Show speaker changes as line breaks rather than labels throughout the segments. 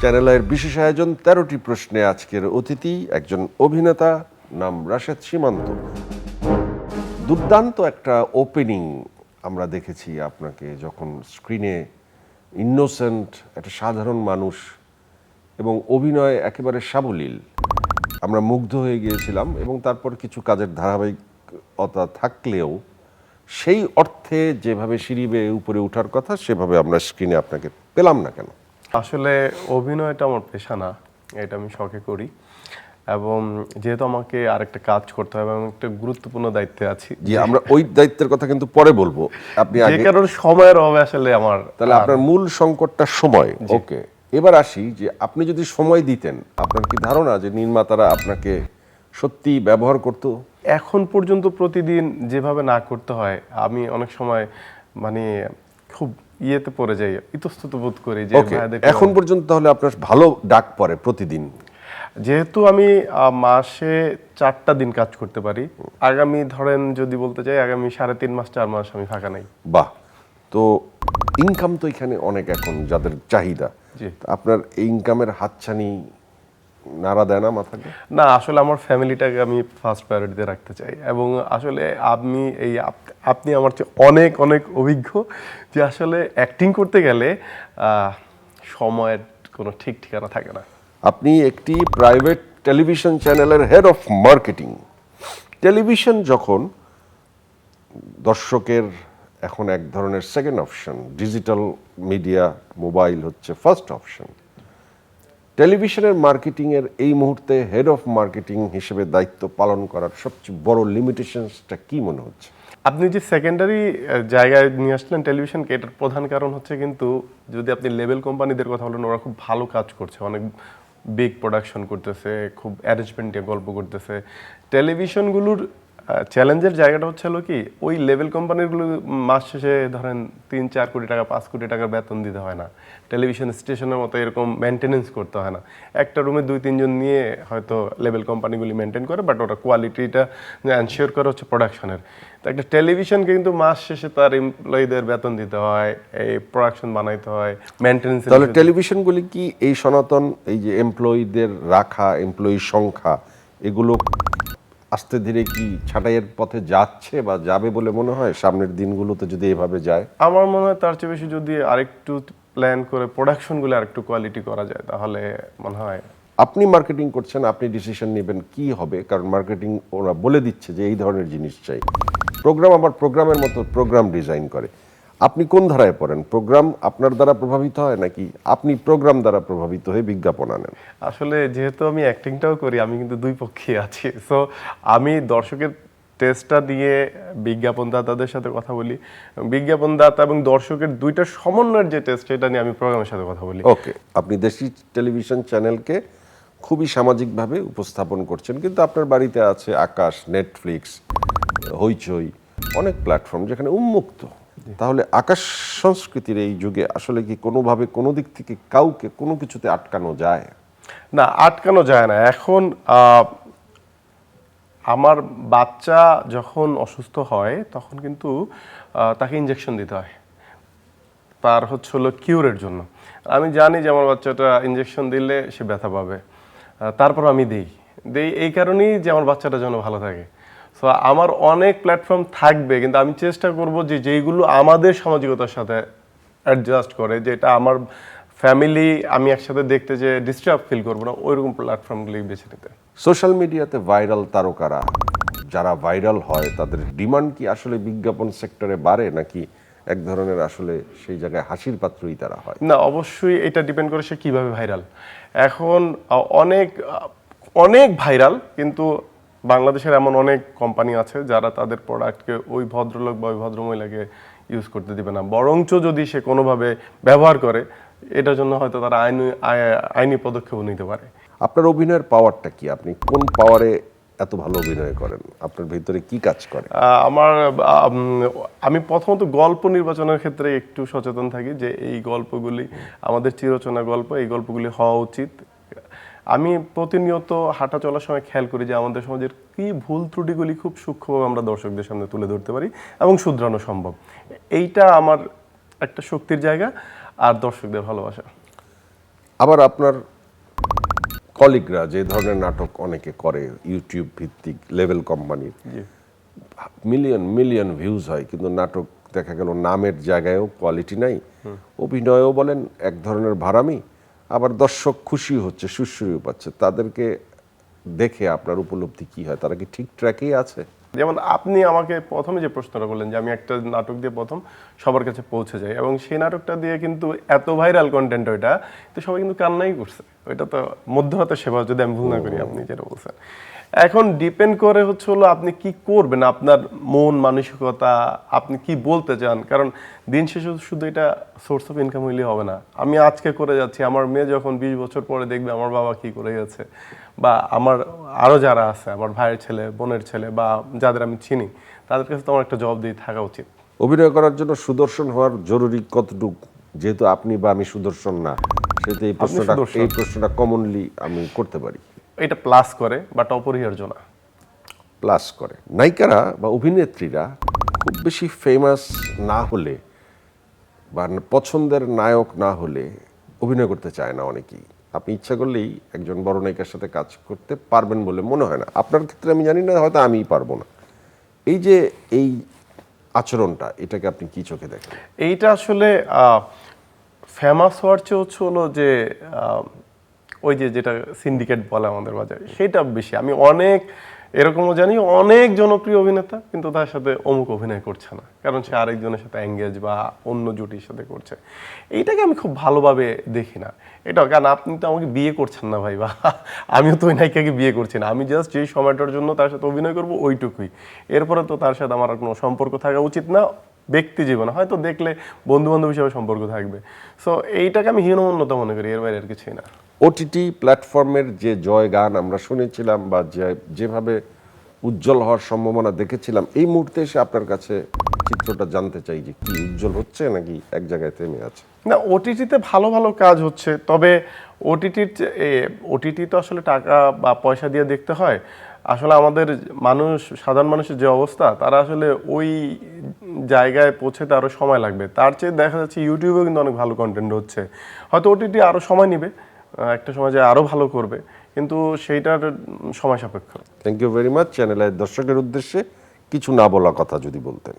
চ্যানেলের বিশেষ আয়োজন 13টি প্রশ্নে আজকের অতিথি একজন অভিনেতা, নাম রাশেদ সীমান্ত। দুর্দান্ত একটা ওপেনিং আমরা দেখেছি আপনাকে, যখন স্ক্রিনে ইনোসেন্ট একটা সাধারণ মানুষ এবং অভিনয় একেবারে সাবলীল, আমরা মুগ্ধ হয়ে গিয়েছিলাম। এবং তারপর কিছু কাজের ধারাবাহিকতা থাকলেও সেই অর্থে যেভাবে সিঁড়ি বেয়ে উপরে ওঠার কথা সেভাবে আমরা স্ক্রিনে আপনাকে পেলাম না কেন?
আসলে অভিনয়টা আমার পেশা না, এটা আমি শখে করি। এবং যেহেতু আমাকে আরেকটা কাজ করতে হবে এবং একটা গুরুত্বপূর্ণ দায়িত্বে আছি,
জি, আমরা ওই দায়িত্বের কথা কিন্তু পরে বলবো। আপনি
যে
আগে,
কারণে সময়ের অভাবে আসলে আমার
তাহলে আপনার মূল সংকটটা সময়। ওকে, এবার আসি যে আপনি যদি সময় দিতেন, আপনার কি ধারণা যে নির্মাতারা আপনাকে সত্যি ব্যবহার করতো?
এখন পর্যন্ত প্রতিদিন যেভাবে না করতে হয়, আমি অনেক সময় মানে খুব ইয়েতে পড়ে যাই, ইতস্তত বোধ করি যে
ওকে, এখন পর্যন্ত তাহলে আপনার ভালো ডাক পড়ে প্রতিদিন?
যেহেতু আমি মাসে 4টা দিন কাজ করতে পারি, আগামী ধরেন যদি বলতে চাই আগামী 3.5 মাস 4 মাস আমি ফাঁকা নাই।
বাহ, তো ইনকাম তো এখানে অনেক, এখন যাদের চাহিদা, আপনার এই ইনকামের হাতছানি নাড়া দেয় না মাথাকে?
না, আসলে আমার ফ্যামিলিটাকে আমি ফার্স্ট প্রায়োরিটিতে রাখতে চাই। এবং আসলে আপনি আমার চেয়ে অনেক অনেক অভিজ্ঞ যে আসলে অ্যাক্টিং করতে গেলে সময়ের কোনো ঠিক ঠিকানা থাকে না।
আপনি একটি প্রাইভেট টেলিভিশন চ্যানেলের হেড অফ মার্কেটিং। টেলিভিশন যখন দর্শকের এখন এক ধরনের second option, digital media mobile হচ্ছে ফার্স্ট অপশন, টেলিভিশনের মার্কেটিংয়ের এই মুহূর্তে হেড অফ মার্কেটিং হিসেবে দায়িত্ব পালন করার সবচেয়ে বড় লিমিটেশনসটা কি মনে হচ্ছে?
আপনি যে সেকেন্ডারি জায়গায় নিয়ে আসলেন টেলিভিশনকে, এটার প্রধান কারণ হচ্ছে কিন্তু যদি আপনি লেভেল কোম্পানিদের কথা বলেন, ওরা খুব ভালো কাজ করছে, অনেক বিগ প্রোডাকশন করতেছে, খুব অ্যারেঞ্জমেন্ট দিয়ে গল্প করতেছে। টেলিভিশনগুলোর চ্যালেঞ্জের জায়গাটা হচ্ছে হলো কি, ওই লেভেল কোম্পানিগুলো মাস শেষে ধরেন 3-4 কোটি টাকা 5 কোটি টাকার বেতন দিতে হয় না, টেলিভিশন স্টেশনের মতো এরকম মেনটেনেন্স করতে হয় না। একটা রুমে 2-3 জন নিয়ে হয়তো লেভেল কোম্পানিগুলি মেনটেন করে, বাট ওরা কোয়ালিটিটা এনশিওর করে হচ্ছে প্রোডাকশনের। তো একটা টেলিভিশনকে কিন্তু মাস শেষে তার এমপ্লয়ীদের বেতন দিতে হয়, এই প্রোডাকশন বানাইতে হয়, মেনটেনেন্স।
তাহলে টেলিভিশনগুলি কি এই সনাতন এই যে এমপ্লয়ীদের রাখা, এমপ্লয়ি সংখ্যা, এগুলো আস্তে ধীরে কি ছাঁটাইয়ের পথে যাচ্ছে বা যাবে বলে মনে হয় সামনের দিনগুলোতে যদি এভাবে যায়?
আমার মনে হয় তার চেয়ে বেশি যদি আরেকটু প্ল্যান করে প্রোডাকশনগুলো আরেকটু কোয়ালিটি করা যায় তাহলে মনে হয়।
আপনি মার্কেটিং করছেন, আপনি ডিসিশন নেবেন কি হবে, কারণ মার্কেটিং ওরা বলে দিচ্ছে যে এই ধরনের জিনিস চাই। প্রোগ্রাম আবার প্রোগ্রামের মতো প্রোগ্রাম ডিজাইন করে। আপনি কোন ধারায় পড়েন? প্রোগ্রাম আপনার দ্বারা প্রভাবিত হয় নাকি আপনি প্রোগ্রাম দ্বারা প্রভাবিত হয়ে বিজ্ঞাপন আনেন?
আসলে যেহেতু আমি অ্যাক্টিংটাও করি, আমি কিন্তু দুই পক্ষেই আছি। সো আমি দর্শকের টেস্টটা দিয়ে বিজ্ঞাপনদাতাদের সাথে কথা বলি, বিজ্ঞাপনদাতা এবং দর্শকের দুইটার সমন্বয়ের যে টেস্ট, এটা নিয়ে আমি প্রোগ্রামের সাথে কথা বলি।
ওকে, আপনি দেশি টেলিভিশন চ্যানেলকে খুবই সামাজিকভাবে উপস্থাপন করছেন, কিন্তু আপনার বাড়িতে আছে আকাশ, নেটফ্লিক্স, হইচই, অনেক প্ল্যাটফর্ম যেখানে উন্মুক্ত। তাহলে আকাশ সংস্কৃতির এই যুগে আসলে কি কোনোভাবে কোনো দিক থেকে কাউকে কোনো কিছুতে আটকানো যায়?
না, আটকানো যায় না। এখন আমার বাচ্চা যখন অসুস্থ হয় তখন কিন্তু তাকে ইনজেকশন দিতে হয়, তার হচ্ছে হলো কিউরের জন্য। আমি জানি যে আমার বাচ্চাটা ইনজেকশন দিলে সে ব্যথা পাবে, তারপর আমি দেই এই কারণেই যে আমার বাচ্চাটা যেন ভালো থাকে। সো আমার অনেক প্ল্যাটফর্ম থাকবে, কিন্তু আমি চেষ্টা করব যে যেইগুলো আমাদের সামাজিকতার সাথে অ্যাডজাস্ট করে, যেটা আমার ফ্যামিলি আমি একসাথে দেখতে যে ডিস্টার্ব ফিল করবো না, ওইরকম প্ল্যাটফর্মগুলি বেছে নিতে।
সোশ্যাল মিডিয়াতে ভাইরাল তারকারা যারা ভাইরাল হয় তাদের ডিমান্ড কি আসলে বিজ্ঞাপন সেক্টরে বাড়ে, নাকি এক ধরনের আসলে সেই জায়গায় হাসির পাত্রই তারা হয়?
না, অবশ্যই এটা ডিপেন্ড করে সে কীভাবে ভাইরাল। এখন অনেক অনেক ভাইরাল, কিন্তু বাংলাদেশের এমন অনেক কোম্পানি আছে যারা তাদের প্রোডাক্টকে ওই ভদ্রলোক বা ওই ভদ্রমহিলাকে ইউজ করতে দিবে না, বরঞ্চ যদি সে কোনোভাবে ব্যবহার করে এটার জন্য হয়তো তারা আইনি পদক্ষেপ নিতে পারে।
আপনার অভিনয়ের পাওয়ারটা কি? আপনি কোন পাওয়ারে এত ভালো অভিনয় করেন? আপনার ভিতরে কি কাজ করে?
আমি প্রথমত গল্প নির্বাচনের ক্ষেত্রে একটু সচেতন থাকি যে এই গল্পগুলি আমাদের চিরচেনা গল্প, এই গল্পগুলি হওয়া উচিত। আমি প্রতিনিয়ত হাঁটা চলার সময় খেয়াল করি যে আমাদের সমাজের কি ভুল ত্রুটিগুলি খুব সূক্ষ্মভাবে আমরা দর্শকদের সামনে তুলে ধরতে পারি এবং শুধরানো সম্ভব। এইটা আমার একটা শক্তির জায়গা, আর দর্শকদের ভালোবাসা।
আবার আপনার কলিগরা যে ধরনের নাটক অনেকে করে ইউটিউব ভিত্তিক লেভেল কোম্পানির,
জি
মিলিয়ন মিলিয়ন ভিউজ হয়, কিন্তু নাটক দেখা গেল নামের জায়গায়ও কোয়ালিটি নাই, অভিনয়ও বলেন এক ধরনের ভাড়ামি, আবার দর্শক খুশি হচ্ছে, সুশ্রীও পাচ্ছে। তাদেরকে দেখে আপনার উপলব্ধি কি হয়? তারা কি ঠিক ট্র্যাকেই আছে?
যেমন আপনি আমাকে প্রথমে যে প্রশ্নটা করলেন যে আমি একটা নাটক দিয়ে প্রথম সবার কাছে পৌঁছে যাই, এবং সেই নাটকটা দিয়ে কিন্তু এত ভাইরাল কন্টেন্ট, ওইটা তো সবাই কিন্তু কান্নাই করছে। ওইটা তো মধ্যরাতের সেবা, যদি আমি ভুল না করি, আপনি যেটা বলছেন। এখন ডিপেন্ড করে হচ্ছে হলো আপনি কি করবেন, আপনার মন মানসিকতা, আপনি কি বলতে চান। কারণ দিন শেষে শুধু এটা সোর্স অফ ইনকাম হইলে হবে না। আমি আজকে করে যাচ্ছি, আমার মেয়ে যখন 20 বছর পরে দেখবে আমার বাবা কি করে গেছে, বা আমার আরও যারা আছে, আমার ভাইয়ের ছেলে, বোনের ছেলে, বা যাদের আমি চিনি, তাদের কাছে তো আমার একটা জবাবদিহি থাকা উচিত।
অভিনয় করার জন্য সুদর্শন হওয়ার জরুরি কতটুকু? যেহেতু আপনি বা আমি সুদর্শন না, সেহেতু
সুদর্শন।
এই প্রশ্নটা কমনলি আমি করতে পারি।
এটা প্লাস করে, বাট অপরিহার্য না।
প্লাস করে। নায়িকারা বা অভিনেত্রীরা খুব বেশি ফেমাস না হলে বা পছন্দের নায়ক না হলে অভিনয় করতে চায় না অনেকেই। আপনি ইচ্ছা করলেই একজন বড় নায়িকার সাথে কাজ করতে পারবেন বলে মনে হয় না। আপনার ক্ষেত্রে আমি জানি না, হয়তো আমিই পারবো না। এই যে এই আচরণটা, এটাকে আপনি কি চোখে দেখেন?
এইটা আসলে ফেমাস হওয়ার চেয়ে হচ্ছে হলো যে ওই যে যেটা সিন্ডিকেট বলে আমাদের বাজারে, সেটা বেশি। আমি অনেক এরকমও জানি, অনেক জনপ্রিয় অভিনেতা কিন্তু তার সাথে অমুক অভিনয় করছে না, কারণ সে আরেকজনের সাথে এঙ্গেজ বা অন্য জুটির সাথে করছে। এইটাকে আমি খুব ভালোভাবে দেখি না। এটা কারণ আপনি তো আমাকে বিয়ে করছেন না ভাই, বা আমিও তো ওই নায়িকাকে বিয়ে করছি না। আমি জাস্ট যেই সময়টার জন্য তার সাথে অভিনয় করবো ওইটুকুই। এরপরে তো তার সাথে আমার আর কোনো সম্পর্ক থাকা উচিত না। ব্যক্তি জীবনে হয়তো দেখলে বন্ধু বান্ধব হিসেবে সম্পর্ক থাকবে। সো এইটাকে আমি হীনমন্যতা মনে করি, এর বাইরে আর কিছুই না।
ওটিটি প্ল্যাটফর্মের যে জয়গান আমরা শুনেছিলাম বা যেভাবে উজ্জ্বল হওয়ার সম্ভাবনা দেখেছিলাম, এই মুহূর্তে এসে আপনার কাছে চিত্রটা জানতে চাই যে কি উজ্জ্বল হচ্ছে নাকি এক জায়গায় থেমে আছে?
না, ওটিটিতে ভালো ভালো কাজ হচ্ছে, তবে ওটিটি তো আসলে টাকা বা পয়সা দিয়ে দেখতে হয়। আসলে আমাদের সাধারণ মানুষের যে অবস্থা, তারা আসলে ওই জায়গায় পৌঁছতে আরও সময় লাগবে। তার চেয়ে দেখা যাচ্ছে ইউটিউবেও কিন্তু অনেক ভালো কন্টেন্ট হচ্ছে। হয়তো ওটিটি আরও সময় নেবে, একটা সময় যে আরও ভালো করবে, কিন্তু সেইটার সময় সাপেক্ষ।
Thank you very much. চ্যানেলের দর্শকের উদ্দেশ্যে কিছু না বলা কথা যদি বলতেন।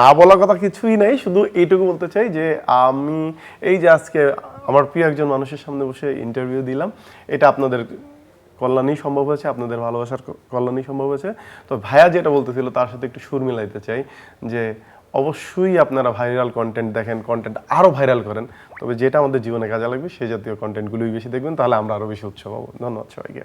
না বলার কথা কিছুই নাই, শুধু এইটুকু বলতে চাই যে আমি এই যে আজকে আমার প্রিয় একজন মানুষের সামনে বসে ইন্টারভিউ দিলাম, এটা আপনাদের কল্যাণেই সম্ভব হয়েছে, আপনাদের ভালোবাসার কল্যাণেই সম্ভব হয়েছে। তো ভাইয়া যেটা বলতেছিল তার সাথে একটু সুর মিলাইতে চাই যে অবশ্যই আপনারা ভাইরাল কন্টেন্ট দেখেন, কন্টেন্ট আরও ভাইরাল করেন, তবে যেটা আমাদের জীবনে কাজে লাগবে সেই জাতীয় কন্টেন্টগুলোই বেশি দেখবেন, তাহলে আমরা আরও বেশি উৎসাহ পাবো। ধন্যবাদ সবাইকে।